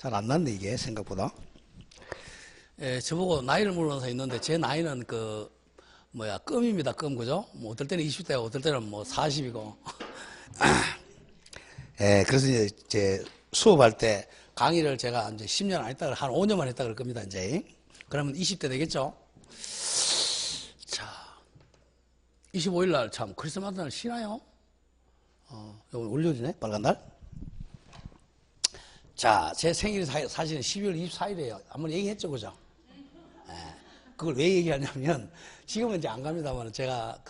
잘 안 났네, 이게, 생각보다. 예, 저보고 나이를 물어서 있는데, 제 나이는 껌입니다, 껌, 그죠? 뭐, 어떨 때는 20대고, 어떨 때는 뭐, 40이고. 예, 그래서 이제 수업할 때, 강의를 제가 이제 10년 안 했다, 한 5년만 했다 그럴 겁니다, 이제. 그러면 20대 되겠죠? 자, 25일 날 참, 크리스마스 날 쉬나요? 이거 올려주네, 빨간 날. 자, 제 생일이 사실은 12월 24일이에요. 한번 얘기했죠, 그죠? 예, 그걸 왜 얘기하냐면, 지금은 이제 안 갑니다만, 제가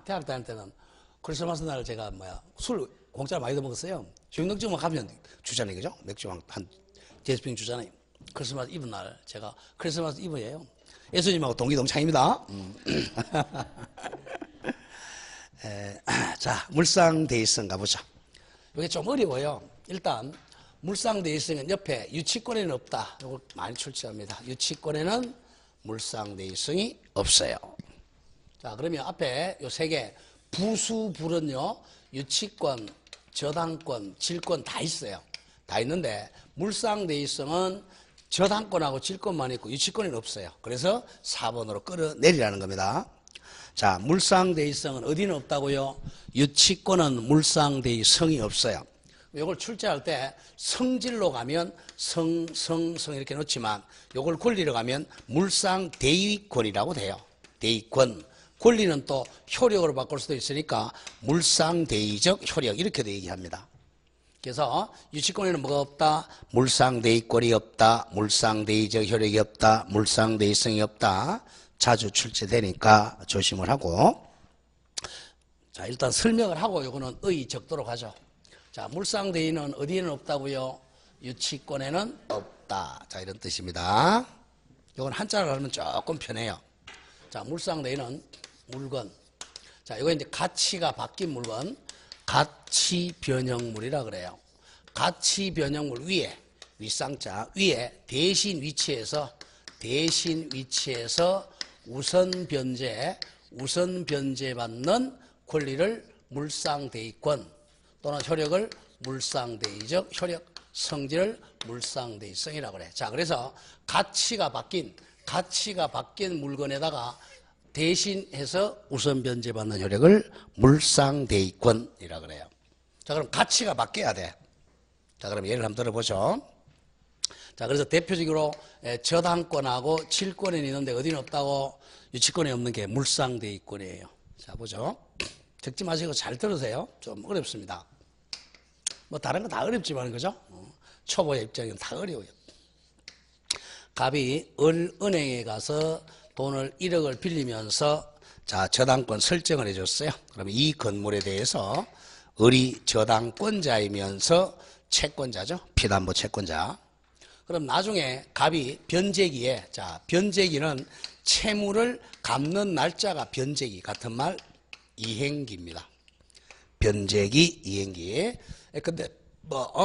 대학 다닐 때는 크리스마스 날 제가 술 공짜로 많이 먹었어요. 주민등록증만 가면 주잖아요, 그죠? 맥주 한 5병 주잖아요. 크리스마스 이브 날, 제가 크리스마스 이브예요. 예수님하고 동기동창입니다. 자, 물상대의성 가보죠. 이게 좀 어려워요. 일단 물상대의성은 옆에 유치권에는 없다. 이걸 많이 출제합니다. 유치권에는 물상대의성이 없어요. 자, 그러면 앞에 요 세 개 부수불은요, 유치권, 저당권, 질권 다 있어요. 다 있는데 물상대의성은 저당권하고 질권만 있고 유치권에는 없어요. 그래서 4번으로 끌어내리라는 겁니다. 자, 물상대의성은 어디는 없다고요? 유치권은 물상대의성이 없어요. 이걸 출제할 때 성질로 가면 성 이렇게 넣지만 이걸 권리로 가면 물상대의권이라고 돼요. 대의권. 권리는 또 효력으로 바꿀 수도 있으니까 물상대의적 효력 이렇게 얘기합니다. 그래서 유치권에는 뭐가 없다? 물상대의권이 없다. 물상대의적 효력이 없다. 물상대의성이 없다. 자주 출제되니까 조심을 하고. 자, 일단 설명을 하고 요거는 적도록 하죠. 자, 물상대의는 어디에는 없다고요? 유치권에는 없다. 자, 이런 뜻입니다. 요건 한자로 하면 조금 편해요. 자, 물상대의는 물건. 자, 이거 이제 가치가 바뀐 물건. 가치 변형물이라 그래요. 가치 변형물 위에, 윗상자 위에 대신 위치에서 우선 변제 받는 권리를 물상대의권 또는 효력을 물상대의적 효력, 성질을 물상대의성이라고 그래. 자, 그래서 가치가 바뀐 물건에다가 대신해서 우선 변제받는 효력을 물상대의권이라고 그래요. 자, 그럼 가치가 바뀌어야 돼. 자, 그럼 예를 한번 들어보죠. 자, 그래서 대표적으로 저당권하고 질권에는 있는데 어디는 없다고? 유치권에 없는 게 물상대의권이에요. 자, 보죠. 적지 마시고 잘 들으세요. 좀 어렵습니다. 뭐 다른 거 다 어렵지만 그죠? 초보의 입장에는 다 어려워요. 갑이 은행에 가서 돈을 1억을 빌리면서 자, 저당권 설정을 해줬어요. 그러면 이 건물에 대해서 을이 저당권자이면서 채권자죠. 피담보 채권자. 그럼 나중에 갑이 변제기에, 자, 변제기는 채무를 갚는 날짜가 변제기 같은 말 이행기입니다. 변제기, 이행기. 근데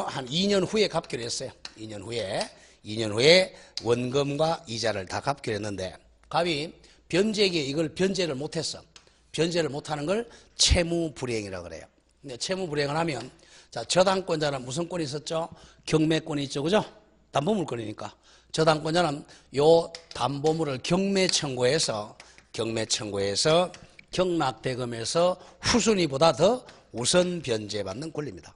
한 2년 후에 갚기로 했어요. 2년 후에 원금과 이자를 다 갚기로 했는데 갑이 변제기에 이걸 변제를 못했어. 변제를 못하는 걸 채무불이행이라고 그래요. 근데 채무불이행을 하면 자, 저당권자는 무슨 권이 있었죠? 경매권이 있죠, 그죠? 담보물권이니까. 저당권자는 요 담보물을 경매 청구해서 경락대금에서 후순위보다 더 우선 변제받는 권리입니다.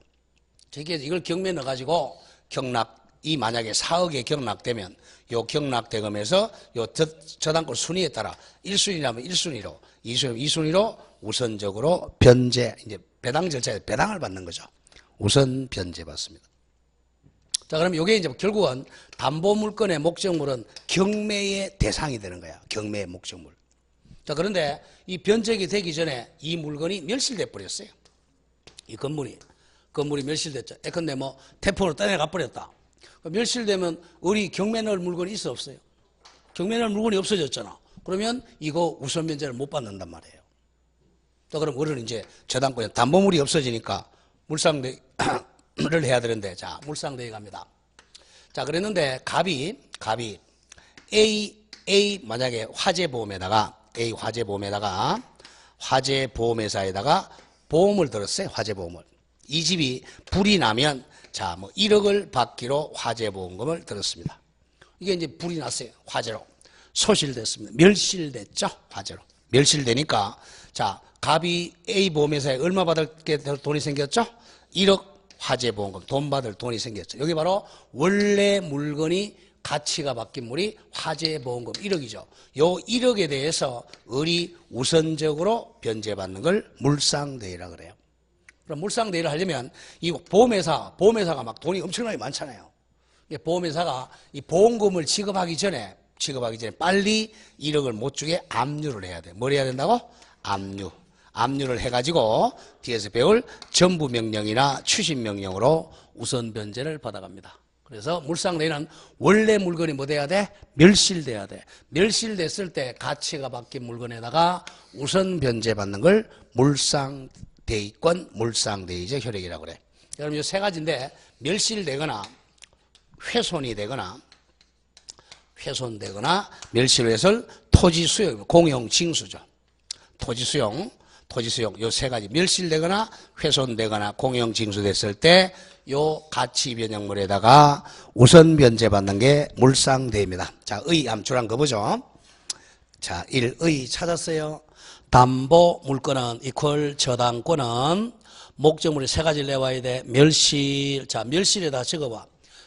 저기에 이걸 경매에 넣어가지고 경락이 만약에 4억에 경락되면 요 경락대금에서 요 저당권 순위에 따라 1순위라면 1순위로, 2순위로 우선적으로 변제, 이제 배당 절차에 배당을 받는 거죠. 우선 변제 받습니다. 자, 그럼 요게 이제 결국은 담보물건의 목적물은 경매의 대상이 되는 거야. 경매의 목적물. 자, 그런데 이 변제기 되기 전에 이 물건이 멸실돼 버렸어요. 이 건물이 멸실됐죠. 근데 뭐 태풍으로 떠내가 버렸다. 멸실되면 우리 경매 넣을 물건이 있어 없어요? 경매 넣을 물건이 없어졌잖아. 그러면 이거 우선 변제를 못 받는단 말이에요. 또 그럼 우리는 이제 저당권에 담보물이 없어지니까 물상대를 해야 되는데, 자, 물상대에 갑니다. 자, 그랬는데 갑이 A 만약에 화재보험에다가 화재보험회사에다가 보험을 들었어요. 화재보험을. 이 집이 불이 나면 자, 뭐 1억을 받기로 화재보험금을 들었습니다. 이게 이제 불이 났어요. 화재로. 소실됐습니다. 멸실됐죠. 화재로. 멸실되니까 자, 갑이 A 보험회사에 얼마 받을 게 돈이 생겼죠? 1억 화재보험금 돈 받을 돈이 생겼죠. 여기 바로 원래 물건이 가치가 바뀐 물이 화재보험금 1억이죠. 요 1억에 대해서 을이 우선적으로 변제받는 걸 물상대위라 그래요. 그럼 물상대위를 하려면 이 보험회사가 막 돈이 엄청나게 많잖아요. 보험회사가 이 보험금을 지급하기 전에 빨리 1억을 못 주게 압류를 해야 돼. 뭘 해야 된다고? 압류를 해가지고 뒤에서 배울 전부명령이나 추심명령으로 우선 변제를 받아갑니다. 그래서 물상대위는 원래 물건이 뭐 돼야 돼? 멸실돼야 돼. 멸실됐을 때 가치가 바뀐 물건에다가 우선 변제받는 걸 물상대위권, 물상대위적 효력이라고 그래. 그럼 이 세 가지인데 멸실되거나 훼손되거나 멸실훼손, 토지수용, 공용징수죠. 토지수용 요 세 가지 멸실되거나 훼손되거나 공용징수됐을 때 요 가치 변형물에다가 우선 변제받는 게 물상대위입니다. 자, 의 암출한 거 보죠. 자, 1의 찾았어요. 담보 물건은 이퀄 저당권은 목적물이 세 가지를 내와야 돼. 멸실. 자, 멸실에다 적어봐.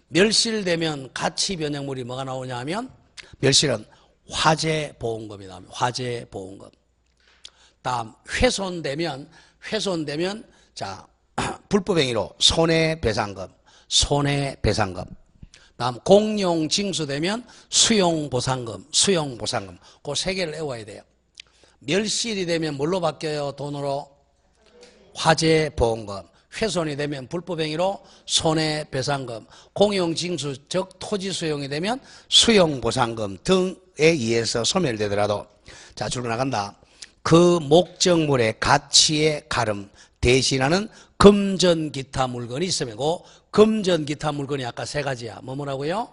멸실되면 가치 변형물이 뭐가 나오냐 하면 멸실은 화재보험금이 나옵니다. 화재보험금. 다음 훼손되면 자, 불법행위로 손해배상금. 다음 공용징수되면 수용보상금. 그 세 개를 외워야 돼요. 멸실이 되면 뭘로 바뀌어요? 돈으로? 화재보험금. 훼손이 되면 불법행위로 손해배상금. 공용징수 즉 토지수용이 되면 수용보상금 등에 의해서 소멸되더라도 자, 줄고 나간다. 그 목적물의 가치의 가름 대신하는 금전기타 물건이 있으면 그 금전기타 물건이 아까 세 가지야. 뭐라고요?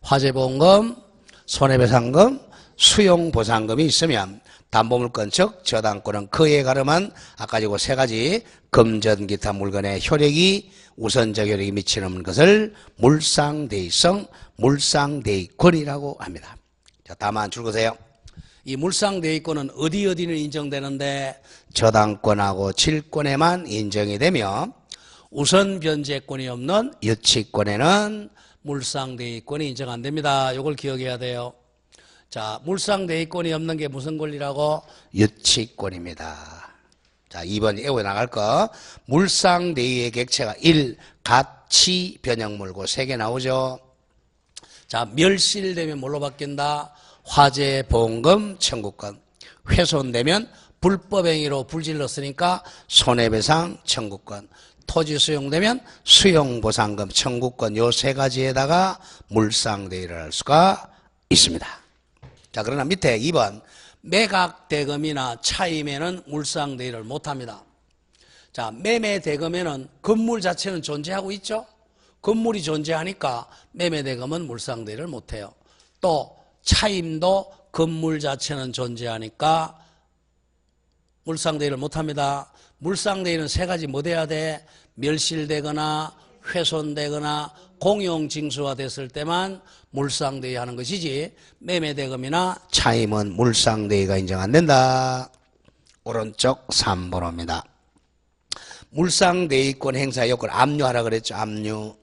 화재보험금, 손해배상금, 수용보상금이 있으면 담보물건 즉 저당권은 그에 가름한 아까 그 세 가지 금전기타 물건의 효력이 우선적 효력이 미치는 것을 물상대위성, 물상대위권이라고 합니다. 자, 다만 줄거세요. 이 물상대위권은 어디는 인정되는데 저당권하고 질권에만 인정이 되며 우선 변제권이 없는 유치권에는 물상대위권이 인정 안 됩니다. 이걸 기억해야 돼요. 자, 물상대위권이 없는 게 무슨 권리라고? 유치권입니다. 자, 2번 외워 나갈 거. 물상대위의 객체가 1. 가치 변형물고 3개 나오죠. 자, 멸실되면 뭘로 바뀐다? 화재보험금 청구권. 훼손되면 불법행위로 불질렀으니까 손해배상 청구권. 토지 수용되면 수용보상금 청구권. 요 세 가지에다가 물상대위를 할 수가 있습니다. 자, 그러나 밑에 2번 매각대금이나 차임에는 물상대위를 못합니다. 자, 매매대금에는 건물 자체는 존재하고 있죠. 건물이 존재하니까 매매대금은 물상대위를 못해요. 또 차임도 건물 자체는 존재하니까 물상대위를 못합니다. 물상대위는 세 가지 뭐 돼야 돼? 멸실되거나 훼손되거나 공용징수가 됐을 때만 물상대위 하는 것이지 매매대금이나 차임은 물상대위가 인정 안 된다. 오른쪽 3번호입니다. 물상대위권 행사 요건 압류하라 그랬죠. 압류.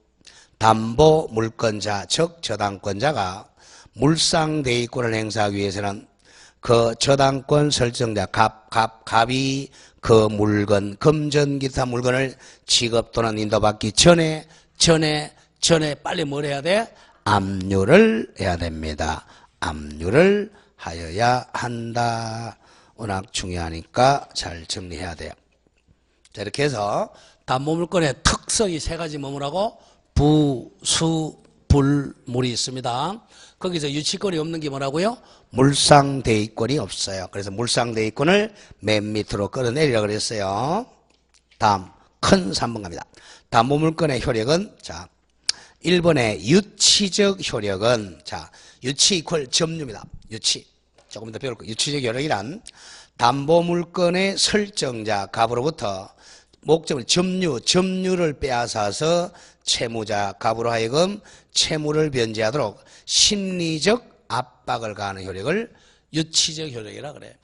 담보 물권자 즉 저당권자가 물상대위권을 행사하기 위해서는 그 저당권 설정자 갑이 그 물건 금전기타 물건을 지급 또는 인도받기 전에 빨리 뭘 해야 돼? 압류를 해야 됩니다. 압류를 하여야 한다. 워낙 중요하니까 잘 정리해야 돼요. 자, 이렇게 해서 담보물건의 특성이 세 가지 뭐라고? 부, 수, 불, 물이 있습니다. 거기서 유치권이 없는 게 뭐라고요? 물상대위권이 없어요. 그래서 물상대위권을 맨 밑으로 끌어내리라 그랬어요. 다음 큰 3번 갑니다. 담보물건의 효력은 자 1번의 유치적 효력은 자 유치 이퀄 점유입니다. 유치 조금 더 배울 거예요. 유치적 효력이란 담보물건의 설정자 갑으로부터 목적은 점유를 빼앗아서 채무자 갑으로 하여금 채무를 변제하도록 심리적 압박을 가하는 효력을 유치적 효력이라 그래.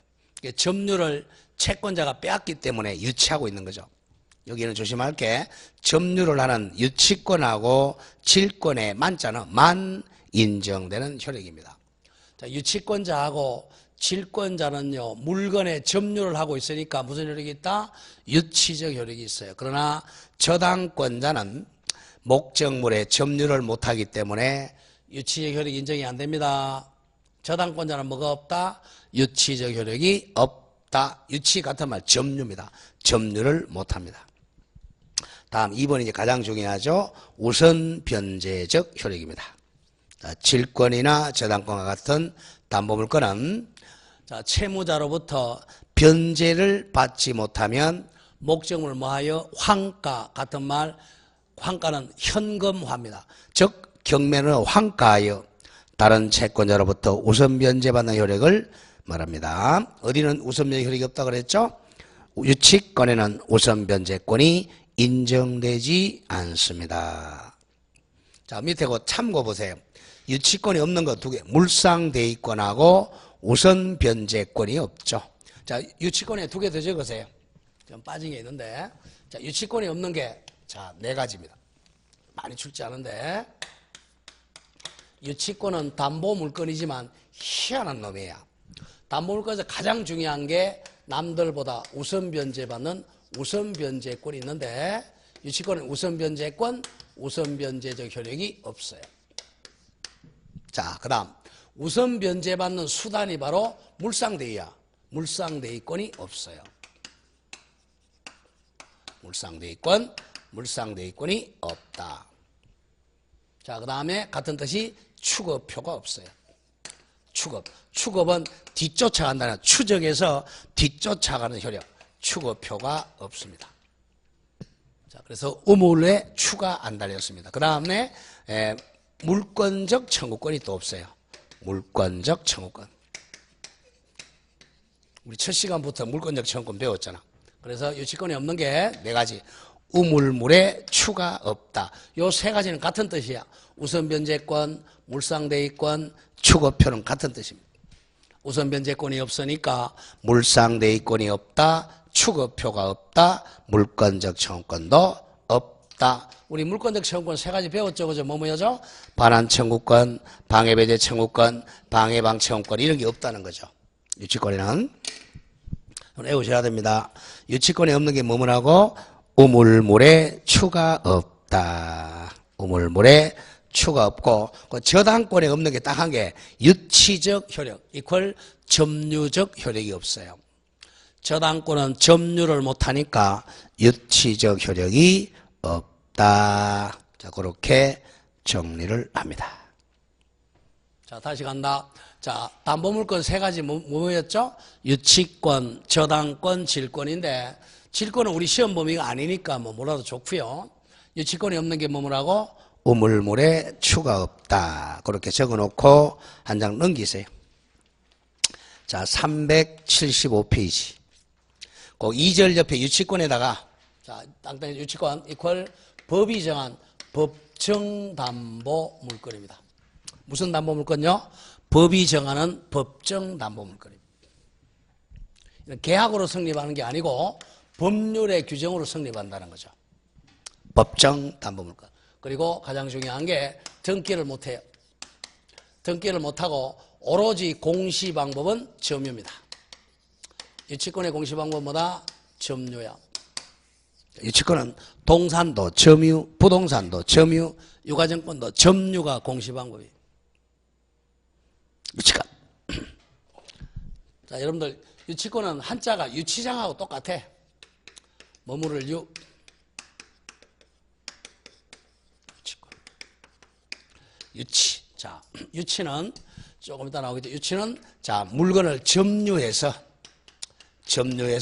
점유를 채권자가 빼앗기 때문에 유치하고 있는 거죠. 여기는 조심할 게 점유를 하는 유치권하고 질권의 만자는 만 인정되는 효력입니다. 자, 유치권자하고 질권자는요, 물건에 점유를 하고 있으니까 무슨 효력이 있다? 유치적 효력이 있어요. 그러나 저당권자는 목적물에 점유를 못하기 때문에 유치적 효력이 인정이 안 됩니다. 저당권자는 뭐가 없다? 유치적 효력이 없다. 유치 같은 말 점유입니다. 점유를 못합니다. 다음 2번이 이제 가장 중요하죠. 우선 변제적 효력입니다. 자, 질권이나 저당권과 같은 담보물건은 자, 채무자로부터 변제를 받지 못하면 목적물 뭐하여? 환가 같은 말, 환가는 현금화입니다. 즉 경매는 환가하여 다른 채권자로부터 우선 변제받는 효력을 말합니다. 어디는 우선 변제 효력이 없다고 그랬죠? 유치권에는 우선 변제권이 인정되지 않습니다. 자, 밑에 그 참고 보세요. 유치권이 없는 거 두 개, 물상대위권하고 우선 변제권이 없죠. 자, 유치권에 두 개 더 적으세요. 좀 빠진 게 있는데, 자, 유치권이 없는 게 자, 네 가지입니다. 많이 출제 않은데, 유치권은 담보물건이지만 희한한 놈이야. 담보물건에서 가장 중요한 게 남들보다 우선 변제받는 우선 변제권이 있는데, 유치권은 우선 변제권, 우선 변제적 효력이 없어요. 자, 그 다음 우선 변제받는 수단이 바로 물상대위야. 물상대위권이 없어요. 물상대위권이 없다. 자, 그 다음에 같은 뜻이 추급표가 없어요. 추급은 뒤쫓아간다는, 추적에서 뒤쫓아가는 효력. 추급표가 없습니다. 자, 그래서 우물에 추가 안 달렸습니다. 그 다음에 물권적 청구권이 또 없어요. 물권적 청구권. 우리 첫 시간부터 물권적 청구권 배웠잖아. 그래서 유치권이 없는 게 네 가지. 우물물에 추가 없다. 요 세 가지는 같은 뜻이야. 우선 변제권, 물상대위권, 추급표는 같은 뜻입니다. 우선 변제권이 없으니까 물상대위권이 없다. 추급표가 없다. 물권적 청구권도 없다. 우리 물권적 청구권 세 가지 배웠죠. 그죠? 뭐죠? 반환 청구권, 방해배제 청구권, 방해방 청구권 이런 게 없다는 거죠. 유치권에는. 외우셔야 됩니다. 유치권이 없는 게 뭐뭐라고? 우물물에 추가 없다. 우물물에 추가 없고, 그 저당권에 없는 게 딱 한 게 유치적 효력 이퀄 점유적 효력이 없어요. 저당권은 점유를 못하니까 유치적 효력이 없다. 자, 그렇게 정리를 합니다. 자, 다시 간다. 자, 담보물권 세 가지 뭐였죠? 유치권, 저당권, 질권인데, 질권은 우리 시험 범위가 아니니까 뭐 몰라도 좋고요. 유치권이 없는 게 뭐라고? 우물물에 추가 없다. 그렇게 적어놓고 한 장 넘기세요. 자, 375페이지. 그 2절 옆에 유치권에다가, 자, 땅땅이 유치권 이퀄 법이 정한 법정담보물건입니다. 무슨 담보물건요? 법이 정하는 법정담보물건입니다. 계약으로 성립하는 게 아니고 법률의 규정으로 성립한다는 거죠. 법정담보물건. 그리고 가장 중요한 게 등기를 못해요. 등기를 못하고 오로지 공시방법은 점유입니다. 유치권의 공시방법은 뭐다? 점유야. 유치권은 동산도 점유, 부동산도 점유, 유가증권도 점유가 공시방법이에요. 유치권. 자, 여러분들 유치권은 한자가 유치장하고 똑같아. 뭐뭐를 유치권. 유치. 자, 유치는 조금 이따 나오겠죠. 유치는 자, 물건을 점유해서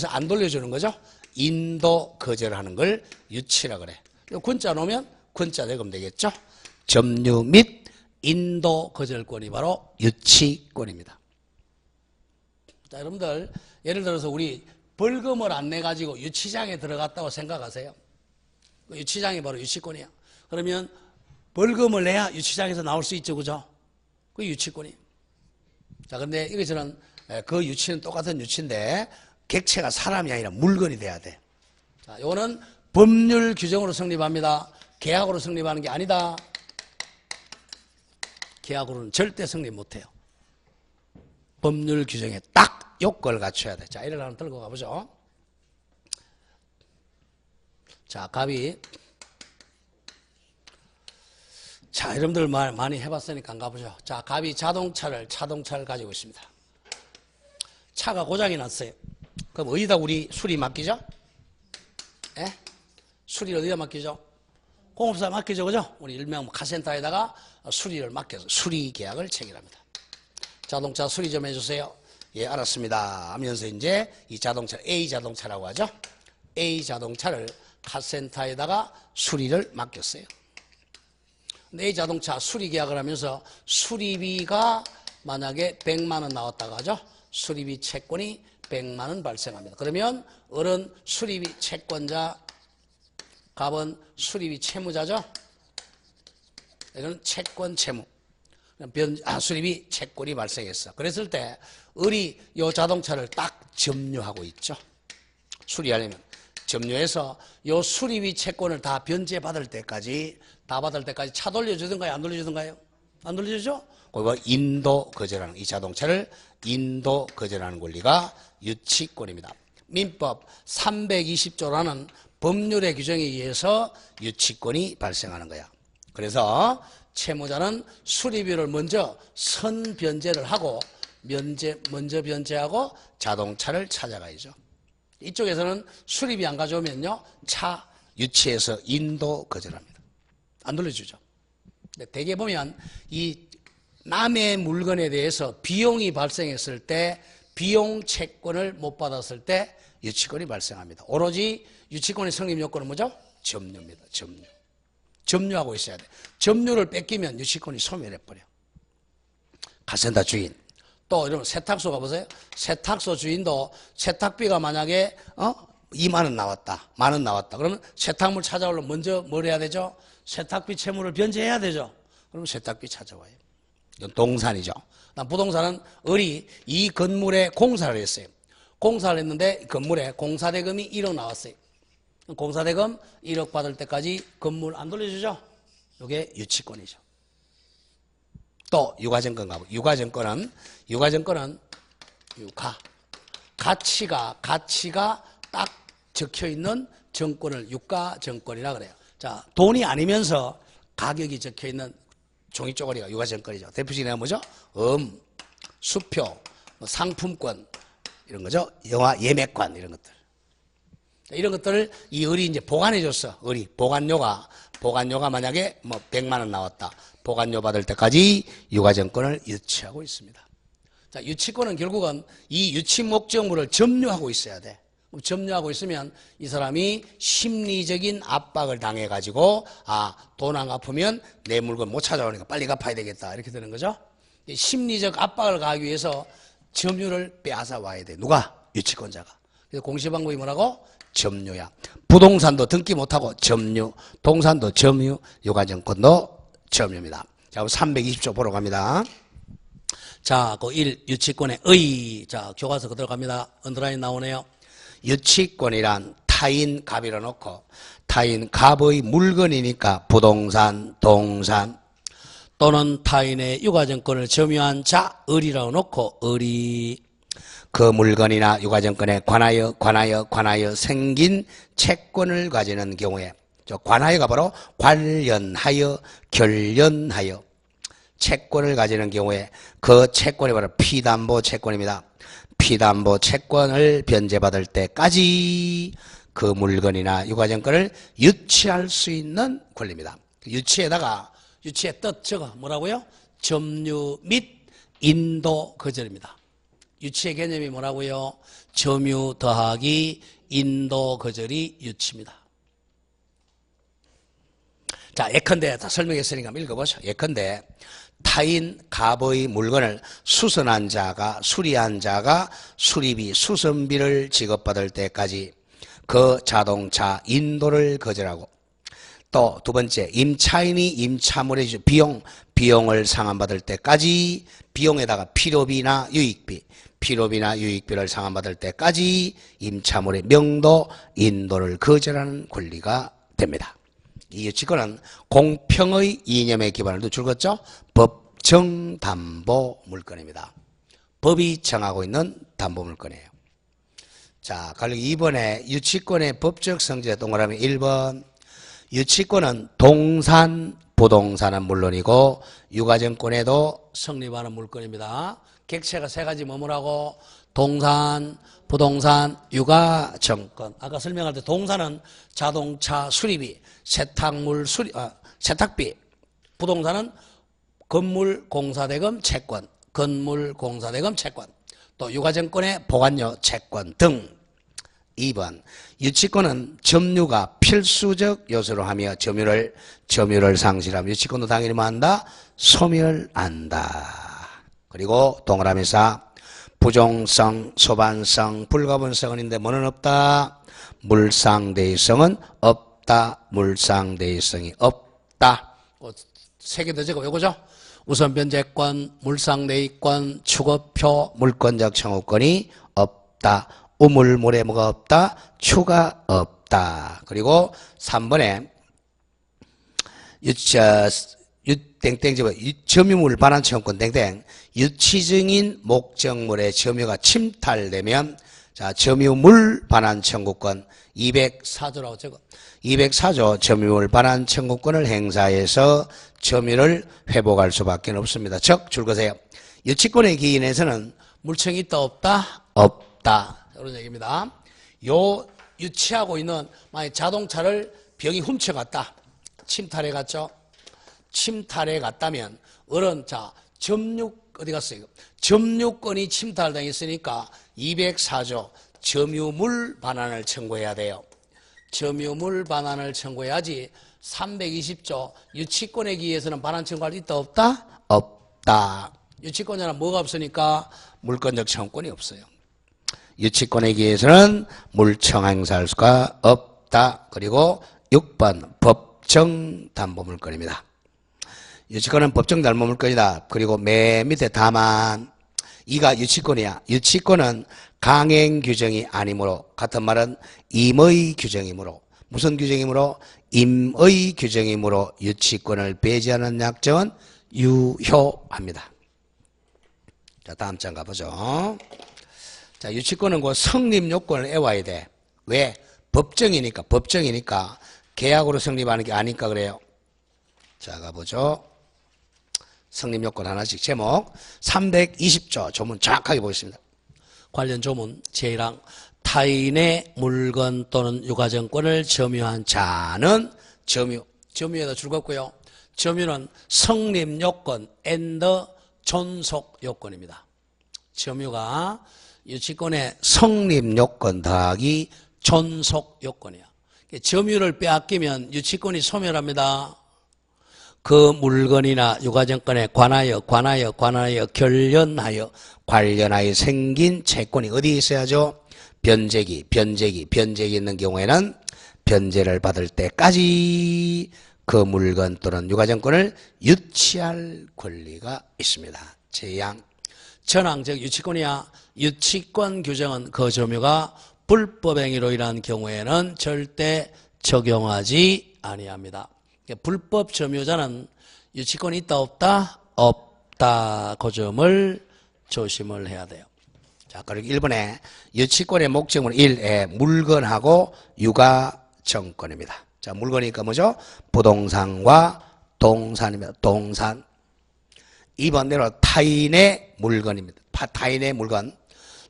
안 돌려주는 거죠. 인도 거절하는 걸 유치라 그래. 요 군자 놓으면 군자 대금 되겠죠. 점유 및 인도 거절권이 바로 유치권입니다. 자, 여러분들 예를 들어서 우리 벌금을 안 내가지고 유치장에 들어갔다고 생각하세요. 유치장이 바로 유치권이야. 그러면 벌금을 내야 유치장에서 나올 수 있죠, 그죠? 그 유치권이. 자, 근데 이것은 그 유치는 똑같은 유치인데 객체가 사람이 아니라 물건이 돼야 돼. 자, 이거는 법률 규정으로 성립합니다. 계약으로 성립하는 게 아니다. 계약으로는 절대 성립 못해요. 법률 규정에 딱 요건을 갖춰야 돼. 자, 이를 하나 들고 가보죠. 자, 갑이. 자, 여러분들 말 많이 해봤으니까 안 가보죠. 자, 갑이 자동차를 가지고 있습니다. 차가 고장이 났어요. 그럼 어디다 우리 수리 맡기죠? 예? 수리를 어디다 맡기죠? 공업사에 맡기죠, 그죠? 우리 일명 카센터에다가 수리를 맡겨서 수리 계약을 체결합니다. 자동차 수리 좀 해주세요. 예, 알았습니다. 하면서 이제 이 자동차 A 자동차라고 하죠. A 자동차를 카센터에다가 수리를 맡겼어요. 근데 A 자동차 수리 계약을 하면서 수리비가 만약에 100만 원 나왔다고 하죠. 수리비 채권이 100만 원 발생합니다. 그러면 어른 수리비 채권자, 갑은 수리비 채무자죠. 이거는 채권 채무. 수리비 채권이 발생했어. 그랬을 때 을이 이 자동차를 딱 점유하고 있죠. 수리하려면 점유해서 이 수리비 채권을 다 변제받을 때까지 차 돌려주던가요? 안 돌려주던가요? 안 돌려주죠? 그리고 인도 거절하는, 이 자동차를 인도 거절하는 권리가 유치권입니다. 민법 320조라는 법률의 규정에 의해서 유치권이 발생하는 거야. 그래서 채무자는 수리비를 먼저 선변제를 하고 먼저 변제하고 자동차를 찾아가야죠. 이쪽에서는 수리비 안 가져오면요, 차 유치해서 인도 거절합니다. 안 돌려주죠. 근데 대개 보면 이 남의 물건에 대해서 비용이 발생했을 때 비용 채권을 못 받았을 때 유치권이 발생합니다. 오로지 유치권의 성립 요건은 뭐죠? 점유입니다. 점유. 점유하고 있어야 돼. 점유를 뺏기면 유치권이 소멸해버려. 카센터 주인. 또 여러분 세탁소 가보세요. 세탁소 주인도 세탁비가 만약에 2만 원 나왔다. 1만 원 나왔다. 그러면 세탁물 찾아오려면 먼저 뭘 해야 되죠? 세탁비 채무를 변제해야 되죠. 그러면 세탁비 찾아와요. 이건 동산이죠. 부동산은 을이 이 건물에 공사를 했어요. 공사를 했는데 건물에 공사대금이 1억 나왔어요. 공사대금 1억 받을 때까지 건물 안 돌려주죠? 이게 유치권이죠. 또 유가증권 가보. 유가증권은 가치가 딱 적혀있는 정권을 유가증권이라 그래요. 자, 돈이 아니면서 가격이 적혀있는 종이 쪼가리가 유가증권이죠. 대표적인 뭐죠? 수표, 상품권 이런 거죠. 영화 예매권 이런 것들. 이런 것들을 이 을이 이제 보관해 줬어. 을이 보관료가 만약에 100만 원 나왔다. 보관료 받을 때까지 유가증권을 유치하고 있습니다. 자, 유치권은 결국은 이 유치 목적물을 점유하고 있어야 돼. 점유하고 있으면 이 사람이 심리적인 압박을 당해가지고 돈 안 갚으면 내 물건 못 찾아오니까 빨리 갚아야 되겠다 이렇게 되는 거죠. 심리적 압박을 가하기 위해서 점유를 빼앗아 와야 돼. 누가? 유치권자가. 그래서 공시방법이 뭐라고? 점유야. 부동산도 등기 못하고 점유, 동산도 점유, 유가증권도 점유입니다. 자, 320조 보러 갑니다. 자, 그 1, 유치권의 의. 자, 교과서 그대로 갑니다. 언더라인 나오네요. 유치권이란 타인 갑이라 놓고 타인 갑의 물건이니까 부동산, 동산 또는 타인의 유가증권을 점유한 자, 을이라고 놓고 을이 그 물건이나 유가증권에 관하여 생긴 채권을 가지는 경우에 관하여가 바로 관련하여 결련하여 채권을 가지는 경우에 그 채권이 바로 피담보 채권입니다. 피담보 채권을 변제받을 때까지 그 물건이나 유가증권을 유치할 수 있는 권리입니다. 유치의 뜻 저거 뭐라고요? 점유 및 인도 거절입니다. 유치의 개념이 뭐라고요? 점유 더하기 인도 거절이 유치입니다. 자, 예컨대 다 설명했으니까 읽어보죠. 예컨대 타인 갑의 물건을 수선한 자가 수리한 자가 수리비 수선비를 지급받을 때까지 그 자동차 인도를 거절하고 또 두 번째 임차인이 임차물에 비용을 상환받을 때까지 비용에다가 필요비나 유익비를 상환받을 때까지 임차물의 명도 인도를 거절하는 권리가 됩니다. 이 유치권은 공평의 이념에 기반을 둔 줄것죠 법정담보 물건입니다. 법이 정하고 있는 담보 물건이에요. 자, 그리고 이번에 유치권의 법적 성질의 동그라미 1번. 유치권은 동산, 부동산은 물론이고 유가증권에도 성립하는 물건입니다. 객체가 세 가지 뭐라고? 동산, 부동산, 유가증권. 아까 설명할 때 동산은 자동차 수리비, 세탁비. 부동산은 건물 공사대금 채권, 또 유가증권의 보관료 채권 등. 2번 유치권은 점유가 필수적 요소로 하며 점유를 상실하면 유치권도 당연히 뭐한다? 소멸한다. 그리고 동그라미 4 부종성, 소반성, 불가분성은 있는데 뭐는 없다? 물상대의성은 없다. 물상대의성이 없다. 세 개 더 적어 요거죠? 우선 변제권, 물상대의권, 추가표, 물권적 청구권이 없다. 우물물에 뭐가 없다? 추가 없다. 그리고 3번에 점유물 반환 청구권 땡땡 유치증인 목적물의 점유가 침탈되면 자 점유물 반환 청구권 204조라고 적어 204조 점유물 반환 청구권을 행사해서 점유를 회복할 수밖에 없습니다. 즉 줄거세요. 유치권의 기인에서는 물청이 있다 없다? 없다. 그런 얘기입니다. 요 유치하고 있는 만약 자동차를 병이 훔쳐갔다. 침탈해 갔죠. 침탈해 갔다면 자 점유 어디 갔어요? 점유권이 침탈당했으니까 204조 점유물 반환을 청구해야 돼요. 점유물 반환을 청구해야지 320조 유치권에 기해서는 반환 청구할 수 있다 없다? 없다. 유치권자는 뭐가 없으니까 물권적 청구권이 없어요. 유치권에 기해서는 물청 행사할 수가 없다. 그리고 6번 법정담보물건입니다. 유치권은 법정담보물건이다. 그리고 맨 밑에 다만 이가 유치권이야. 유치권은 강행 규정이 아니므로 같은 말은 임의 규정이므로 무슨 규정이므로? 임의 규정이므로 유치권을 배제하는 약정은 유효합니다. 자 다음 장 가보죠. 자, 유치권은 그 성립 요건을 애와야 돼. 왜? 법정이니까 계약으로 성립하는 게 아니까 그래요. 자, 가보죠. 성립 요건 하나씩 제목 320조 조문 정확하게 보겠습니다. 관련 조문 제1항 타인의 물건 또는 유가증권을 점유한 자는 점유에다 줄겁고요. 점유는 성립 요건 and 존속 요건입니다. 점유가 유치권의 성립 요건 더하기 존속 요건이야. 점유를 빼앗기면 유치권이 소멸합니다. 그 물건이나 유가증권에 관하여 관련하여 생긴 채권이 어디에 있어야죠? 변제기 있는 경우에는 변제를 받을 때까지 그 물건 또는 유가증권을 유치할 권리가 있습니다. 제2항 전항 즉 유치권이야. 유치권 규정은 그 점유가 불법행위로 인한 경우에는 절대 적용하지 아니합니다. 불법 점유자는 유치권이 있다 없다? 없다. 그 점을 조심을 해야 돼요. 자, 그리고 1번에 유치권의 목적은 1에 물건하고 유가증권입니다. 자, 물건이니까 뭐죠? 부동산과 동산입니다. 동산. 2번 내로 타인의 물건입니다. 타인의 물건.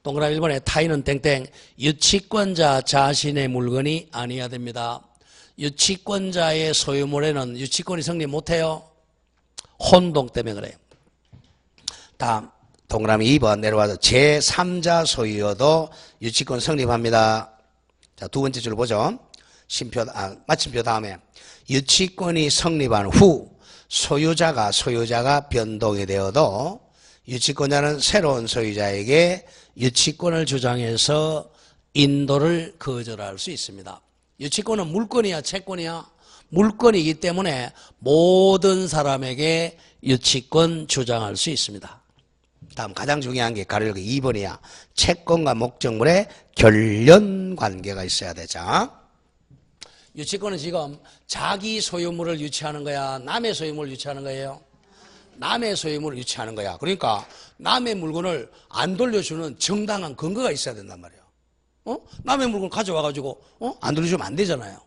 동그라미 1번에 타인은 땡땡 유치권자 자신의 물건이 아니어야 됩니다. 유치권자의 소유물에는 유치권이 성립 못해요. 혼동 때문에 그래요. 다음 동그라미 2번 내려와서 제3자 소유여도 유치권 성립합니다. 자, 두 번째 줄 보죠. 마침표 다음에 유치권이 성립한 후 소유자가 변동이 되어도 유치권자는 새로운 소유자에게 유치권을 주장해서 인도를 거절할 수 있습니다. 유치권은 물건이야, 채권이야? 물건이기 때문에 모든 사람에게 유치권 주장할 수 있습니다. 다음 가장 중요한 게 가려고 2번이야. 채권과 목적물의 결련 관계가 있어야 되죠. 유치권은 지금 자기 소유물을 유치하는 거야? 남의 소유물을 유치하는 거예요? 남의 소유물을 유치하는 거야. 그러니까 남의 물건을 안 돌려주는 정당한 근거가 있어야 된단 말이에요. 남의 물건을 가져와가지고 안 돌려주면 안 되잖아요.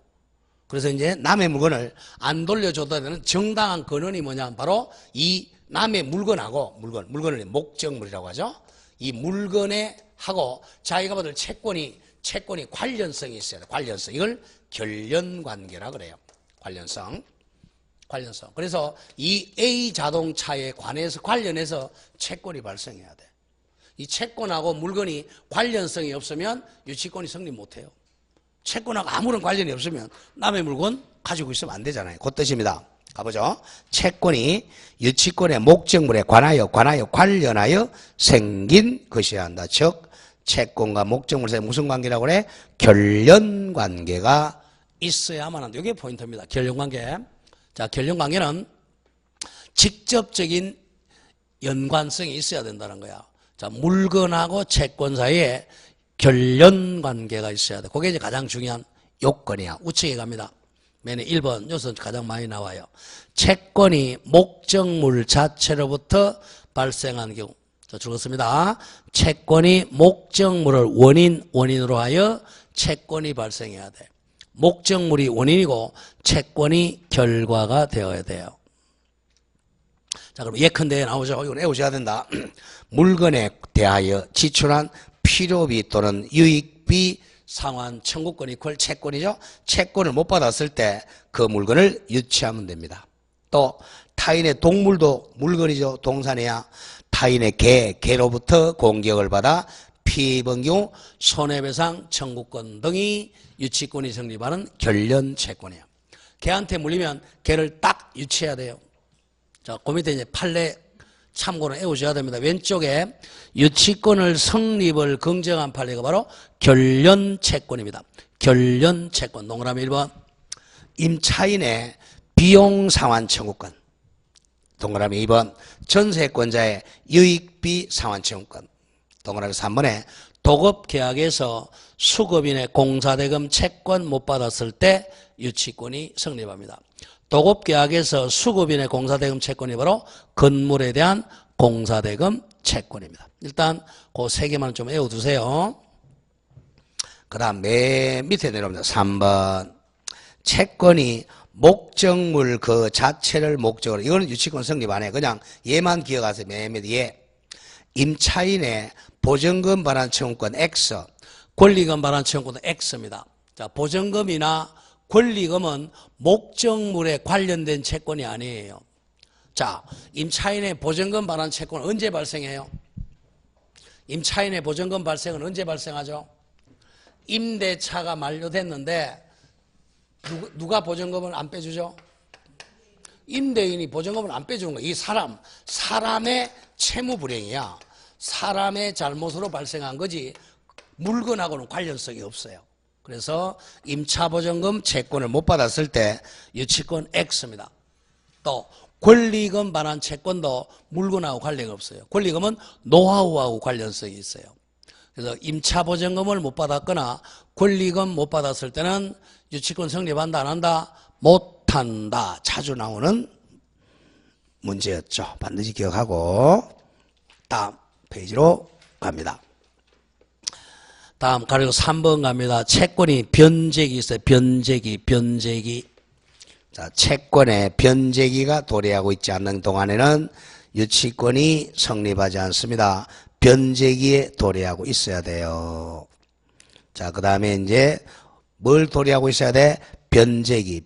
그래서 이제 남의 물건을 안 돌려줘도 되는 정당한 근원이 뭐냐? 바로 이 남의 물건하고 물건을 목적물이라고 하죠. 이 물건에 하고 자기가 받을 채권이 관련성이 있어야 돼. 관련성. 이걸 결련관계라 그래요. 관련성. 그래서 이 A 자동차에 관련해서 채권이 발생해야 돼. 이 채권하고 물건이 관련성이 없으면 유치권이 성립 못해요. 채권하고 아무런 관련이 없으면 남의 물건 가지고 있으면 안 되잖아요. 그 뜻입니다. 가보죠. 채권이 유치권의 목적물에 관련하여 생긴 것이어야 한다. 즉 채권과 목적물 사이에 무슨 관계라고 그래? 결련관계가 있어야만 한다. 이게 포인트입니다. 결련관계. 자, 결련관계는 직접적인 연관성이 있어야 된다는 거야. 자, 물건하고 채권 사이에 결련관계가 있어야 돼. 그게 이제 가장 중요한 요건이야. 우측에 갑니다. 맨 1번 요선 가장 많이 나와요. 채권이 목적물 자체로부터 발생한 경우. 자, 줄었습니다. 채권이 목적물을 원인으로 하여 채권이 발생해야 돼. 목적물이 원인이고 채권이 결과가 되어야 돼요. 자, 그럼 예컨대 나오죠. 이건 외우셔야 된다. 물건에 대하여 지출한 필요비 또는 유익비 상환 청구권 이퀄 채권이죠. 채권을 못 받았을 때 그 물건을 유치하면 됩니다. 또 타인의 동물도 물건이죠. 동산이야. 타인의 개로부터 공격을 받아 피해 입은 경우 손해배상 청구권 등이 유치권이 성립하는 결련 채권이에요. 개한테 물리면 개를 딱 유치해야 돼요. 자, 그 밑에 이제 판례 참고는 외우셔야 됩니다. 왼쪽에 유치권을 성립을 긍정한 판례가 바로 결련 채권입니다. 결련 채권. 동그라미 1번. 임차인의 비용 상환 청구권. 동그라미 2번. 전세권자의 유익비 상환 청구권. 동그라미 3번에 도급계약에서 수급인의 공사대금 채권 못 받았을 때 유치권이 성립합니다. 도급계약에서 수급인의 공사대금 채권이 바로 건물에 대한 공사대금 채권입니다. 일단 그 세 개만 좀 외워두세요. 그 다음 맨 밑에 내려옵니다. 3번. 채권이 목적물 그 자체를 목적으로. 이거는 유치권 성립 안 해. 그냥 얘만 기억하세요. 맨 밑에 얘. 임차인의 보증금 반환 청구권 X, 권리금 반환 청구권 X입니다. 자, 보증금이나 권리금은 목적물에 관련된 채권이 아니에요. 자, 임차인의 보증금 반환 채권은 언제 발생해요? 임차인의 보증금 발생은 언제 발생하죠? 임대차가 만료됐는데 누가 보증금을 안 빼주죠? 임대인이 보증금을 안 빼주는 거예요. 이 사람의 채무 불행이야. 사람의 잘못으로 발생한 거지 물건하고는 관련성이 없어요. 그래서 임차보증금 채권을 못 받았을 때 유치권 X입니다. 또 권리금 반환 채권도 물건하고 관계가 없어요. 권리금은 노하우하고 관련성이 있어요. 그래서 임차보증금을 못 받았거나 권리금 못 받았을 때는 유치권 성립한다 안 한다? 못한다. 자주 나오는 문제였죠. 반드시 기억하고 다음 페이지로 갑니다. 다음 가리고 3번 갑니다. 채권이 변제기 있어요. 변제기. 자, 채권에 변제기가 도래하고 있지 않는 동안에는 유치권이 성립하지 않습니다. 변제기에 도래하고 있어야 돼요. 자, 그 다음에 이제 뭘 도래하고 있어야 돼? 변제기에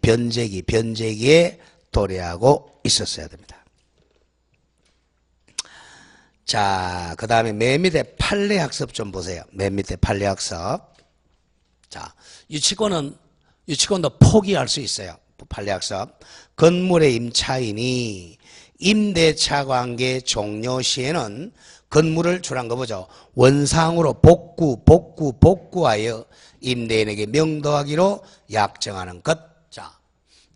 도래하고 있었어야 됩니다. 자, 그 다음에 맨 밑에 판례학습 좀 보세요. 맨 밑에 판례학습. 자, 유치권도 포기할 수 있어요. 판례학습. 건물의 임차인이 임대차 관계 종료 시에는 건물을 출한 거 보죠. 원상으로 복구하여 임대인에게 명도하기로 약정하는 것. 자,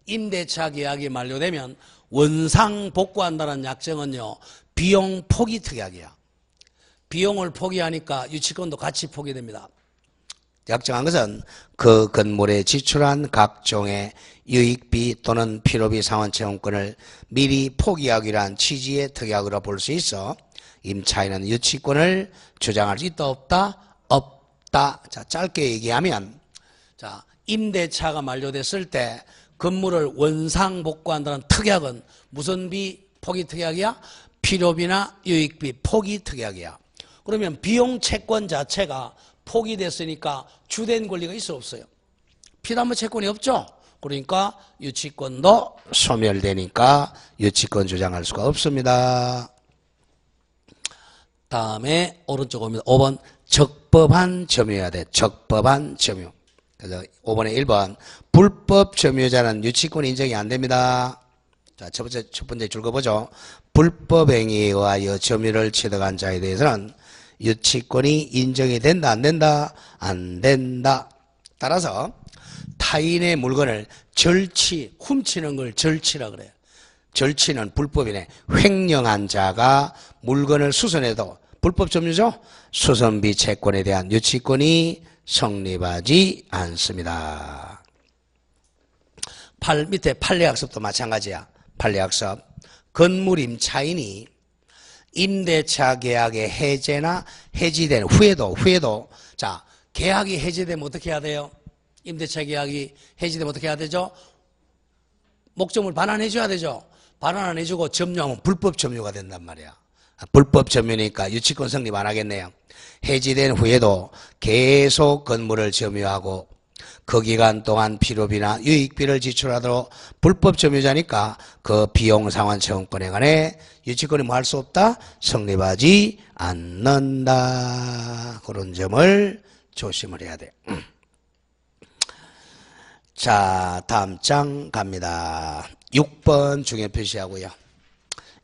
임대차 계약이 만료되면 원상 복구한다는 약정은요, 비용 포기 특약이야. 비용을 포기하니까 유치권도 같이 포기됩니다. 약정한 것은 그 건물에 지출한 각종의 유익비 또는 필요비 상환채용권을 미리 포기하기란 취지의 특약으로 볼 수 있어 임차인은 유치권을 주장할 수 있다 없다? 없다. 자, 짧게 얘기하면, 자, 임대차가 만료됐을 때 건물을 원상 복구한다는 특약은 무슨 비 포기 특약이야? 필요비나 유익비 포기 특약이야. 그러면 비용 채권 자체가 포기됐으니까 주된 권리가 있어 없어요? 피담보 채권이 없죠? 그러니까 유치권도 소멸되니까 유치권 주장할 수가 없습니다. 다음에 오른쪽 옵니다. 5번 적법한 점유해야 돼. 적법한 점유. 그래서 5번에 1번 불법 점유자는 유치권 인정이 안 됩니다. 자, 첫 번째 줄 거 보죠. 불법 행위에 의하여 점유를 취득한 자에 대해서는 유치권이 인정이 된다 안 된다? 안 된다. 따라서 타인의 물건을 훔치는 걸 절취라 그래요. 절취는 불법이네. 횡령한 자가 물건을 수선해도 불법 점유죠? 수선비 채권에 대한 유치권이 성립하지 않습니다. 밑에 판례학습도 마찬가지야. 판례학습. 건물 임차인이 임대차 계약의 해제나 해지된 후에도 자, 계약이 해제되면 어떻게 해야 돼요? 임대차 계약이 해지되면 어떻게 해야 되죠? 목적물 반환해 줘야 되죠. 반환 안 해주고 점유하면 불법 점유가 된단 말이야. 불법 점유니까 유치권 성립 안 하겠네요. 해지된 후에도 계속 건물을 점유하고 그 기간 동안 필요비나 유익비를 지출하도록 불법 점유자니까 그 비용 상환 채용권에 관해 유치권이 뭐 할 수 없다? 성립하지 않는다. 그런 점을 조심을 해야 돼. 자, 다음 장 갑니다. 6번 중에 표시하고요.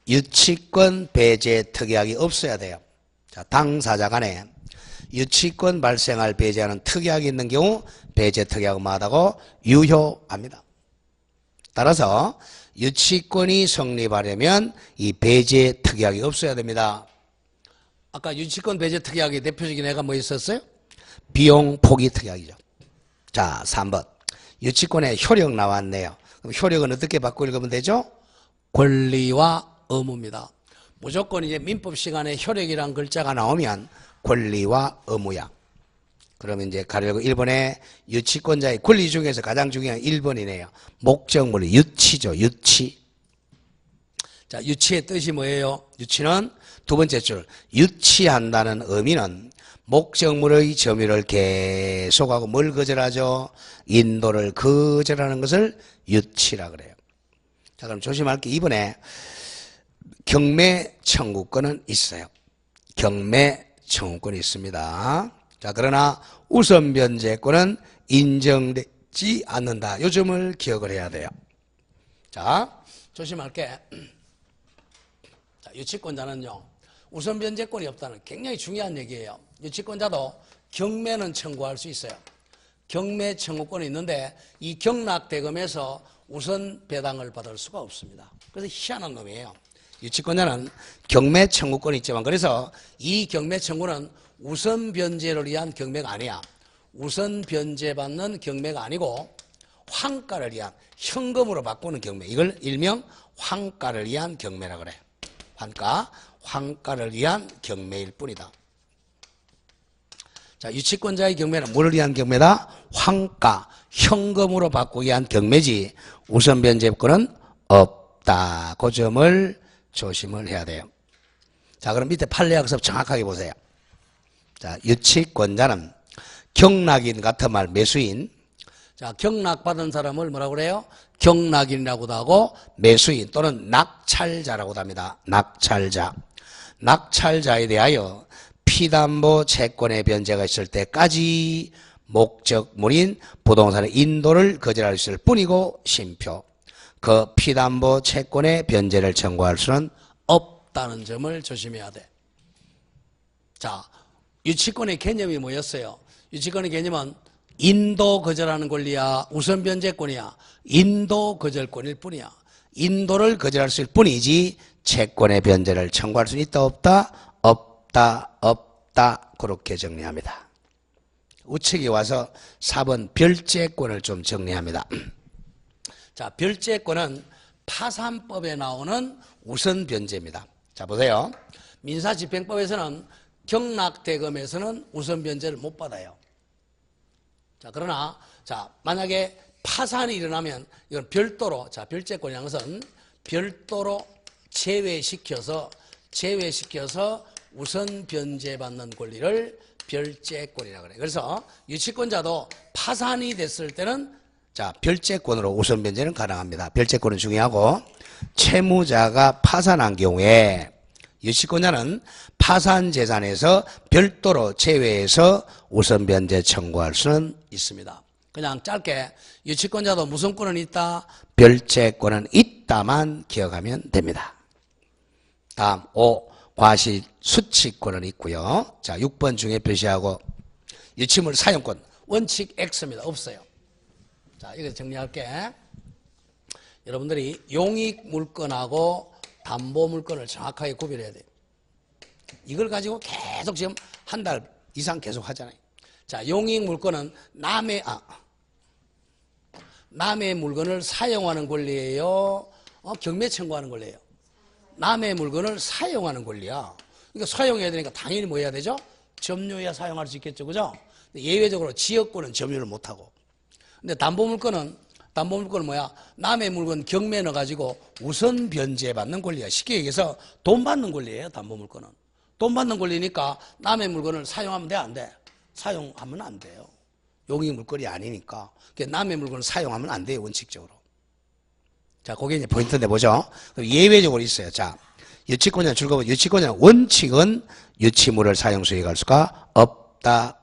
유치권 배제 특약이 없어야 돼요. 자, 당사자 간에 유치권 발생할 배제하는 특약이 있는 경우 배제 특약은 뭐하다고? 유효합니다. 따라서 유치권이 성립하려면 이 배제 특약이 없어야 됩니다. 아까 유치권 배제 특약의 대표적인 애가 뭐 있었어요? 비용 포기 특약이죠. 자, 3번. 유치권에 효력 나왔네요. 그럼 효력은 어떻게 바꾸고 읽으면 되죠? 권리와 의무입니다. 무조건 이제 민법 시간에 효력이란 글자가 나오면 권리와 의무야. 그러면 이제 가려고 1번에 유치권자의 권리 중에서 가장 중요한 1번이네요. 목적물 유치죠. 유치. 자, 유치의 뜻이 뭐예요? 유치는 두 번째 줄. 유치한다는 의미는 목적물의 점유를 계속하고 뭘 거절하죠? 인도를 거절하는 것을 유치라 그래요. 자, 그럼 조심할 게 2번에 경매 청구권은 있어요. 경매 청구권이 있습니다. 자, 그러나 우선 변제권은 인정되지 않는다. 요 점을 기억을 해야 돼요. 자, 조심할 게, 자, 유치권자는요, 우선 변제권이 없다는 굉장히 중요한 얘기예요. 유치권자도 경매는 청구할 수 있어요. 경매 청구권이 있는데 이 경락대금에서 우선 배당을 받을 수가 없습니다. 그래서 희한한 놈이에요. 유치권자는 경매 청구권이 있지만 그래서 이 경매 청구는 우선 변제를 위한 경매가 아니야. 우선 변제받는 경매가 아니고 환가를 위한 현금으로 바꾸는 경매. 이걸 일명 환가를 위한 경매라 그래. 환가를 위한 경매일 뿐이다. 자, 유치권자의 경매는 뭐를 위한 경매다? 환가, 현금으로 바꾸기 위한 경매지 우선 변제권은 없다. 그 점을 조심을 해야 돼요. 자, 그럼 밑에 판례학습 정확하게 보세요. 자, 유치권자는 경락인 같은 말 매수인. 자, 경락받은 사람을 뭐라고 그래요? 경락인이라고도 하고 매수인 또는 낙찰자라고도 합니다. 낙찰자. 낙찰자에 대하여 피담보 채권의 변제가 있을 때까지 목적물인 부동산의 인도를 거절할 수 있을 뿐이고 심표. 그 피담보 채권의 변제를 청구할 수는 없다는 점을 조심해야 돼. 자, 유치권의 개념이 뭐였어요? 유치권의 개념은 인도 거절하는 권리야, 우선 변제권이야, 인도 거절권일 뿐이야. 인도를 거절할 수 있을 뿐이지 채권의 변제를 청구할 수 있다 없다? 없다 없다 그렇게 정리합니다. 우측에 와서 4번 별제권을 좀 정리합니다. 자, 별제권은 파산법에 나오는 우선 변제입니다. 자, 보세요. 민사집행법에서는 경락대금에서는 우선 변제를 못 받아요. 자, 그러나 자, 만약에 파산이 일어나면 이건 별도로, 자, 별제권이라는 것은 별도로 제외시켜서 우선 변제받는 권리를 별제권이라고 그래요. 그래서 유치권자도 파산이 됐을 때는 자, 별제권으로 우선 변제는 가능합니다. 별제권은 중요하고, 채무자가 파산한 경우에 유치권자는 파산 재산에서 별도로 제외해서 우선 변제 청구할 수는 있습니다. 그냥 짧게 유치권자도 무슨 권은 있다? 별제권은 있다만 기억하면 됩니다. 다음 5. 과실 수취권은 있고요. 자, 6번 중에 표시하고 유치물 사용권 원칙 X입니다. 없어요. 자, 이거 정리할게. 여러분들이 용익 물건하고 담보 물건을 정확하게 구별해야 돼요. 이걸 가지고 계속 지금 한 달 이상 계속 하잖아요. 자, 용익 물건은 남의 물건을 사용하는 권리예요? 경매 청구하는 권리예요? 남의 물건을 사용하는 권리야. 그러니까 사용해야 되니까 당연히 뭐 해야 되죠? 점유해야 사용할 수 있겠죠. 그죠? 예외적으로 지역권은 점유를 못하고. 근데 담보물건은 뭐야? 남의 물건 경매에 넣어가지고 우선 변제받는 권리야. 쉽게 얘기해서 돈 받는 권리예요. 담보물건은. 돈 받는 권리니까 남의 물건을 사용하면 돼? 안 돼? 사용하면 안 돼요. 용익 물건이 아니니까. 남의 물건을 사용하면 안 돼요. 원칙적으로. 자, 그게 이제 포인트인데 보죠. 예외적으로 있어요. 자, 유치권자 줄거면 유치권자 원칙은 유치물을 사용 수익할 수가 없다.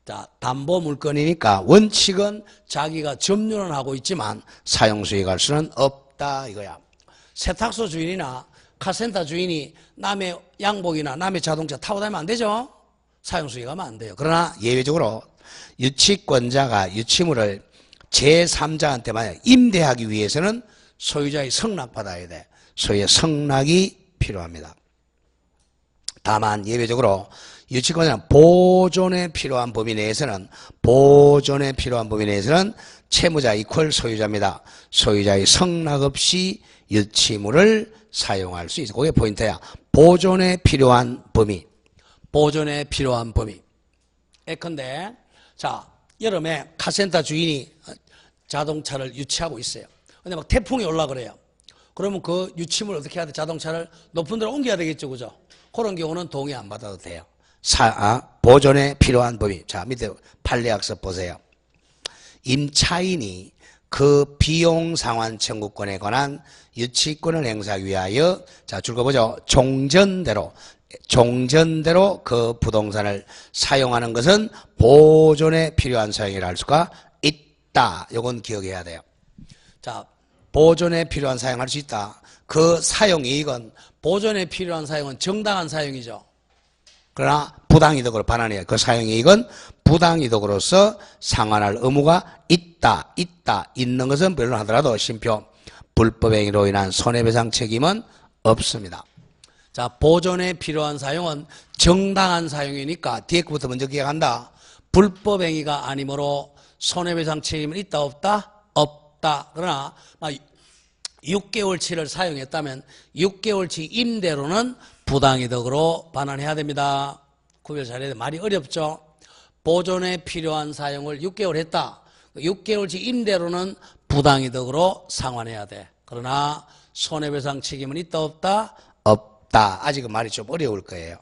자, 담보 물건이니까 원칙은 자기가 점유는 하고 있지만 사용 수익할 수는 없다 이거야. 세탁소 주인이나 카센터 주인이 남의 양복이나 남의 자동차 타고 다니면 안 되죠. 사용 수익하면 안 돼요. 그러나 예외적으로 유치권자가 유치물을 제3자한테 만약 임대하기 위해서는 소유자의 성락받아야 돼. 소유의 성락이 필요합니다. 다만 예외적으로 유치권자는 보존에 필요한 범위 내에서는 채무자 이퀄 소유자입니다. 소유자의 성락 없이 유치물을 사용할 수 있어. 그게 포인트야. 보존에 필요한 범위. 예컨대 자, 여름에 카센터 주인이 자동차를 유치하고 있어요. 근데 막 태풍이 올라 그래요. 그러면 그 유치물 어떻게 해야 돼? 자동차를 높은 데로 옮겨야 되겠죠. 그죠? 그런 경우는 동의 안 받아도 돼요. 보존에 필요한 범위. 자, 밑에 판례학습 보세요. 임차인이 그 비용 상환 청구권에 관한 유치권을 행사하기 위하여 자, 줄 거 보죠. 종전대로 그 부동산을 사용하는 것은 보존에 필요한 사용이라 할 수가 있다. 이건 기억해야 돼요. 자, 보존에 필요한 사용할 수 있다. 그 사용이익은 보존에 필요한 사용은 정당한 사용이죠. 그러나 부당이득으로 반환해요. 그 사용이익은 부당이득으로서 상환할 의무가 있는 것은 물론 하더라도 심표 불법행위로 인한 손해배상 책임은 없습니다. 자, 보존에 필요한 사용은 정당한 사용이니까 뒤에 것부터 먼저 기억한다. 불법행위가 아니므로 손해배상 책임은 있다 없다? 없다. 그러나 6개월치를 사용했다면 6개월치 임대로는 부당이득으로 반환해야 됩니다. 구별 잘해야 돼. 말이 어렵죠? 보존에 필요한 사용을 6개월 했다. 6개월치 임대로는 부당이득으로 상환해야 돼. 그러나 손해배상 책임은 있다 없다? 없다. 아직은 말이 좀 어려울 거예요.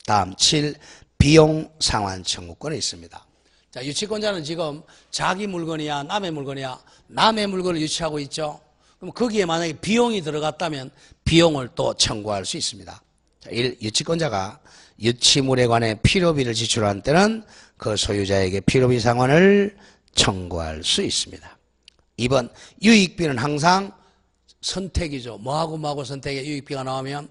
다음 7. 비용 상환 청구권이 있습니다. 자, 유치권자는 지금 자기 물건이야 남의 물건이야? 남의 물건을 유치하고 있죠. 그럼 거기에 만약에 비용이 들어갔다면 비용을 또 청구할 수 있습니다. 자, 1. 유치권자가 유치물에 관해 필요비를 지출한 때는 그 소유자에게 필요비 상환을 청구할 수 있습니다. 2번 유익비는 항상 선택이죠. 뭐하고 선택에 유익비가 나오면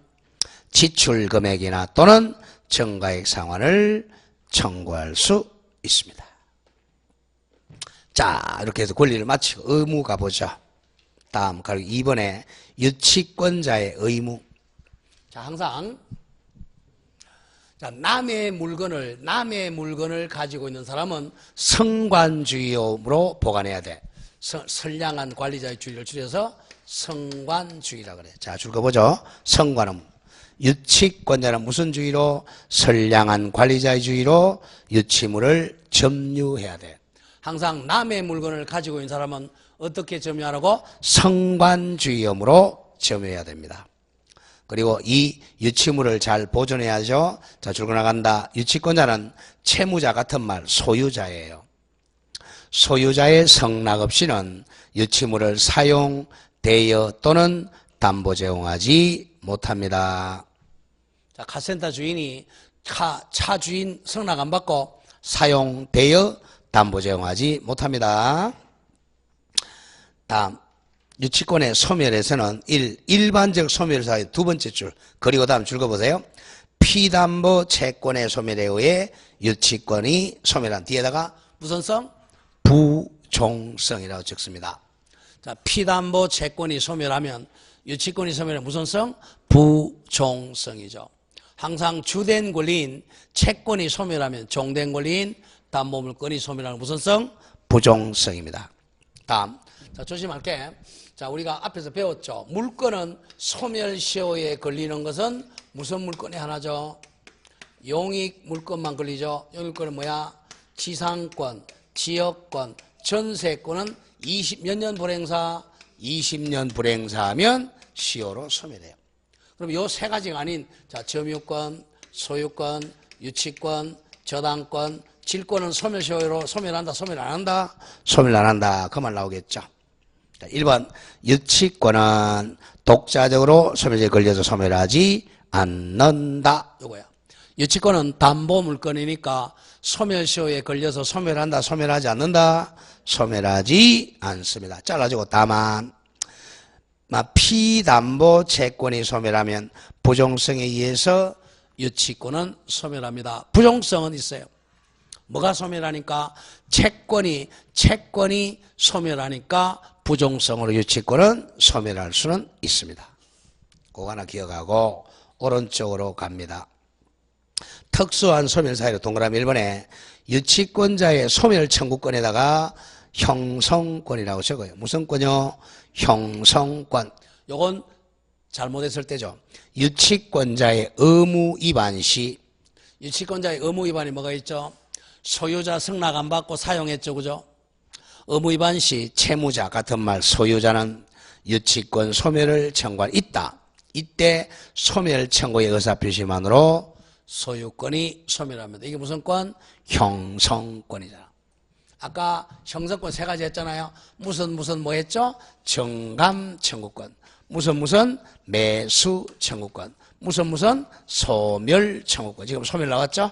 지출 금액이나 또는 정가액 상환을 청구할 수 있습니다. 자, 이렇게 해서 권리를 마치고 의무 가보죠. 다음, 그리고 2번에 유치권자의 의무. 자, 항상 자, 남의 물건을 가지고 있는 사람은 성관주의로 보관해야 돼. 선량한 관리자의 주의를 줄여서 성관주의라 그래. 자, 줄 거 보죠. 성관은 유치권자는 무슨 주의로? 선량한 관리자의 주의로 유치물을 점유해야 돼. 항상 남의 물건을 가지고 있는 사람은 어떻게 점유하라고? 성관주의음으로 점유해야 됩니다. 그리고 이 유치물을 잘 보존해야죠. 자, 줄거 나간다. 유치권자는 채무자 같은 말 소유자예요. 소유자의 성낙 없이는 유치물을 사용, 대여 또는 담보 제공하지 못합니다. 자, 카센터 주인이 차 주인 성낙 안 받고 사용, 대여, 담보 제공하지 못합니다. 다음, 유치권의 소멸에서는 일반적 소멸 사유 두 번째 줄, 그리고 다음 줄 거보세요. 피담보 채권의 소멸에 의해 유치권이 소멸한 뒤에다가 무슨 성? 부종성이라고 적습니다. 자, 피담보 채권이 소멸하면 유치권이 소멸한 무슨 성? 부종성이죠. 항상 주된 권리인 채권이 소멸하면 종된 권리인 담보물권이 소멸하는 무슨 성? 부종성입니다. 다음, 자, 조심할게. 자, 우리가 앞에서 배웠죠. 물건은 소멸시효에 걸리는 것은 무슨 물건이 하나죠? 용익 물건만 걸리죠. 용익 물건은 뭐야? 지상권, 지역권, 전세권은 20몇 년 불행사? 20년 불행사하면 시효로 소멸해요. 그럼 요 세 가지가 아닌, 자, 점유권, 소유권, 유치권, 저당권, 질권은 소멸시효로 소멸한다, 소멸 안 한다? 소멸 안 한다. 그 말 나오겠죠. 1번 유치권은 독자적으로 소멸시효에 걸려서 소멸하지 않는다. 요거야. 유치권은 담보물건이니까 소멸시효에 걸려서 소멸한다, 소멸하지 않는다? 소멸하지 않습니다. 잘라주고 다만 피담보 채권이 소멸하면 부종성에 의해서 유치권은 소멸합니다. 부종성은 있어요. 뭐가 소멸하니까? 채권이 소멸하니까 부종성으로 유치권은 소멸할 수는 있습니다. 그거 하나 기억하고 오른쪽으로 갑니다. 특수한 소멸 사유로 동그라미 1번에 유치권자의 소멸 청구권에다가 형성권이라고 적어요. 무슨 권이요? 형성권. 요건 잘못했을 때죠. 유치권자의 의무 위반 시, 유치권자의 의무 위반이 뭐가 있죠? 소유자 승낙 안 받고 사용했죠, 그죠? 의무 위반 시 채무자 같은 말 소유자는 유치권 소멸을 청구할 있다. 이때 소멸 청구의 의사표시만으로 소유권이 소멸합니다. 이게 무슨 권? 형성권이잖아. 아까 형성권 세 가지 했잖아요. 무슨 뭐 했죠? 정감 청구권, 무슨 매수 청구권, 무슨 소멸 청구권. 지금 소멸 나왔죠?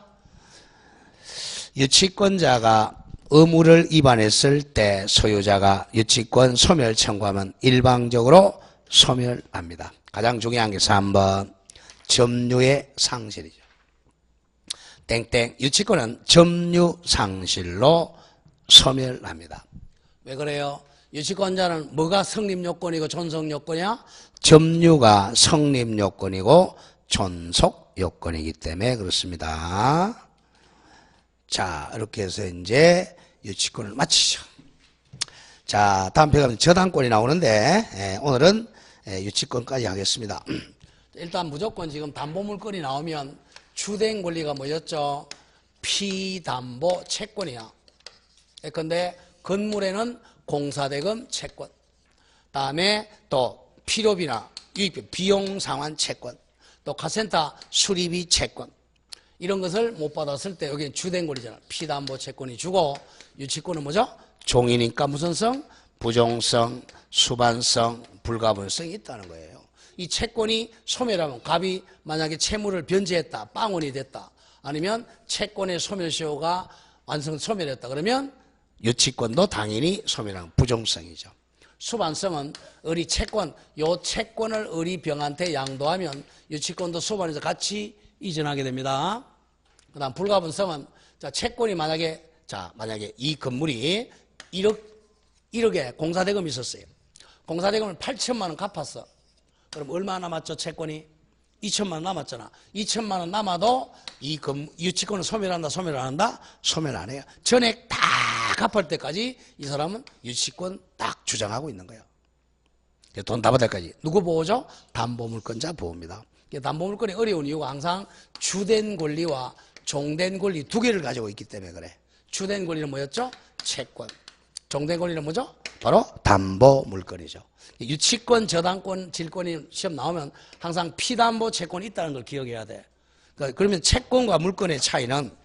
유치권자가 의무를 위반했을 때 소유자가 유치권 소멸 청구하면 일방적으로 소멸합니다. 가장 중요한 게 3번 점유의 상실이죠. 땡땡 유치권은 점유 상실로 소멸합니다. 왜 그래요? 유치권자는 뭐가 성립요건이고 존속요건이야? 점유가 성립요건이고 존속요건이기 때문에 그렇습니다. 자, 이렇게 해서 이제 유치권을 마치죠. 자, 다음 편에 가면 저당권이 나오는데 오늘은 유치권까지 하겠습니다. 일단 무조건 지금 담보물건이 나오면 주된 권리가 뭐였죠? 피담보 채권이야. 근데 건물에는 공사대금 채권, 다음에 또 필요비나 유익비, 비용상환 채권, 또 카센터 수리비 채권, 이런 것을 못 받았을 때 여기는 주된 권리잖아. 피담보 채권이 주고 유치권은 뭐죠? 종이니까 무슨 성? 부종성, 수반성, 불가분성이 있다는 거예요. 이 채권이 소멸하면 갑이 만약에 채무를 변제했다, 빵원이 됐다. 아니면 채권의 소멸시효가 소멸했다. 그러면 유치권도 당연히 소멸하는 부종성이죠. 수반성은 을이 요 채권을 을이 병한테 양도하면 유치권도 수반에서 같이 이전하게 됩니다. 그 다음 불가분성은 자, 채권이 만약에 이 건물이 1억에 공사대금이 있었어요. 공사대금을 8천만 원 갚았어. 그럼 얼마 남았죠, 채권이? 2천만 원 남았잖아. 2천만 원 남아도 이 유치권을 소멸한다, 소멸 안 한다? 소멸 안 해요. 전액 다 갚을 때까지 이 사람은 유치권 딱 주장하고 있는 거예요. 돈 다 받을 때까지. 누구 보호죠? 담보물권자 보호입니다. 담보물권이 어려운 이유가 항상 주된 권리와 종된 권리 두 개를 가지고 있기 때문에 그래. 주된 권리는 뭐였죠? 채권. 종된 권리는 뭐죠? 바로 담보물권이죠. 유치권, 저당권, 질권이 시험 나오면 항상 피담보 채권이 있다는 걸 기억해야 돼. 그러면 채권과 물권의 차이는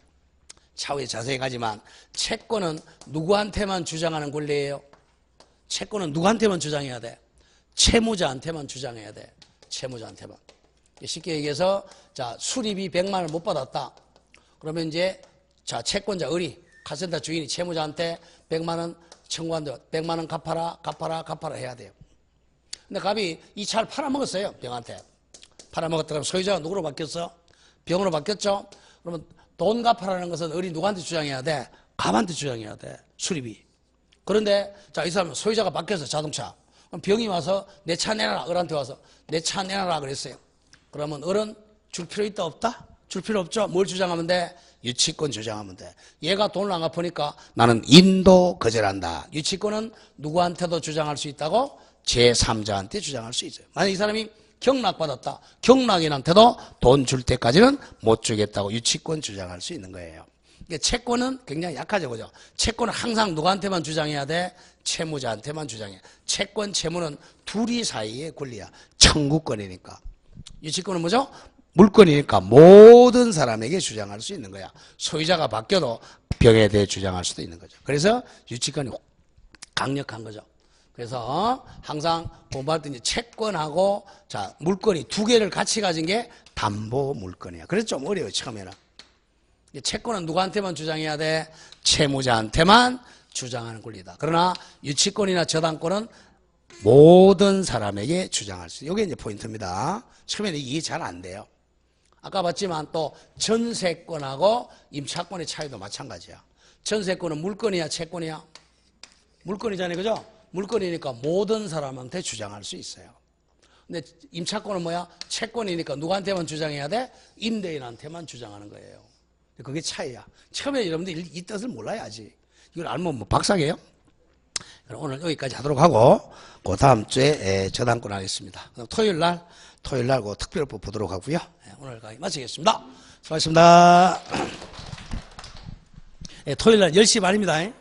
차후에 자세히 가지만 채권은 누구한테만 주장하는 권리예요? 채권은 누구한테만 주장해야 돼? 채무자한테만 주장해야 돼. 채무자한테만. 쉽게 얘기해서 자, 수리비 100만 원을 못 받았다. 그러면 이제 자, 채권자 을이 카센터 주인이 채무자한테 100만 원 청구한다. 100만 원 갚아라 해야 돼요. 근데 갑이 이 차를 팔아먹었어요. 병한테. 팔아먹었다. 그럼 소유자가 누구로 바뀌었어? 병으로 바뀌었죠? 그러면 돈 갚아라는 것은 을이 누구한테 주장해야 돼? 갑한테 주장해야 돼. 수리비. 그런데 자, 이 사람은 소유자가 바뀌었어. 자동차. 그럼 병이 와서 내 차 내놔라. 을한테 와서 내 차 내놔라 그랬어요. 그러면 을은 줄 필요 있다 없다? 줄 필요 없죠. 뭘 주장하면 돼? 유치권 주장하면 돼. 얘가 돈을 안 갚으니까 나는 인도 거절한다. 유치권은 누구한테도 주장할 수 있다고? 제3자한테 주장할 수 있어요. 만약 이 사람이 경락받았다. 경락인한테도 돈 줄 때까지는 못 주겠다고 유치권 주장할 수 있는 거예요. 채권은 굉장히 약하죠. 그죠? 채권은 항상 누구한테만 주장해야 돼? 채무자한테만 주장해. 채권, 채무는 둘이 사이의 권리야. 청구권이니까. 유치권은 뭐죠? 물권이니까 모든 사람에게 주장할 수 있는 거야. 소유자가 바뀌어도 병에 대해 주장할 수도 있는 거죠. 그래서 유치권이 강력한 거죠. 그래서 항상 공부할 때 이제 채권하고 자, 물권이 두 개를 같이 가진 게 담보 물권이야. 그래서 좀 어려워요, 처음에는. 채권은 누구한테만 주장해야 돼? 채무자한테만 주장하는 권리다. 그러나 유치권이나 저당권은 모든 사람에게 주장할 수 있어요. 이게 이제 포인트입니다. 처음에는 이해 잘 안 돼요. 아까 봤지만 또 전세권하고 임차권의 차이도 마찬가지야. 전세권은 물권이야, 채권이야? 물권이잖아요, 그죠? 물권이니까 모든 사람한테 주장할 수 있어요. 근데 임차권은 뭐야? 채권이니까 누구한테만 주장해야 돼? 임대인한테만 주장하는 거예요. 그게 차이야. 처음에 여러분들 이 뜻을 몰라야지. 이걸 알면 뭐 박사게요? 그럼 오늘 여기까지 하도록 하고, 그 다음 주에 저당권 하겠습니다. 그럼 토요일 날 그 특별법 보도록 하고요. 오늘 강의 마치겠습니다. 수고하셨습니다. 토요일 날 10시 반입니다.